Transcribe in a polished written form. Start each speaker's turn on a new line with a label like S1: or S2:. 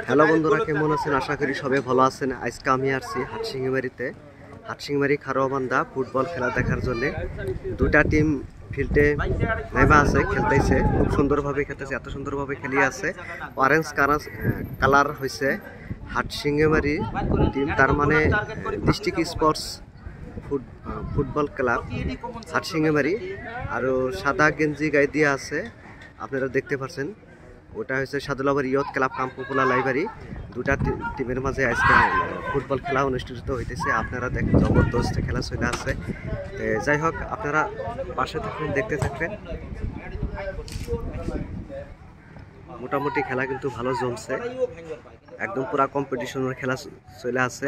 S1: Hello বন্ধুরা, কেমন আছেন? আশা করি সবাই ভালো আছেন। আজকে আমি আসছি হাটসিংমারিতে, হাটসিংমারি খারোয়াবান্ধা ফুটবল খেলা দেখার জন্য। দুটা টিম ফিল্ডে নেমে আছে, খেলতেছে, খুব সুন্দরভাবে খেলতেছে, এত সুন্দরভাবে খেলিয়ে আছে। অরেঞ্জ কালার হয়েছে হাটসিংমারি টিম, তার মানে ডিস্ট্রিক্ট স্পোর্টস ফুটবল ক্লাব হাটসিংমারি। আর সাদা গেঞ্জি গায়ে দিয়ে আছে, আপনারা দেখতে পাচ্ছেন। ওটা হচ্ছে সাদুলাবাড়ি ইয়ত ক্লাব কাম পপুলার লাইব্রেরি। দুটা টিমের মাঝে আজকে ফুটবল খেলা অনুষ্ঠিত হইতেছে। আপনারা দেখেন, জবরদস্ত খেলা চলে আছে। যাই হোক, আপনারা পাশে থাকবেন, দেখতে থাকবেন। মোটামুটি খেলা কিন্তু ভালো জমছে, একদম পুরা কম্পিটিশনের খেলা চলে আছে।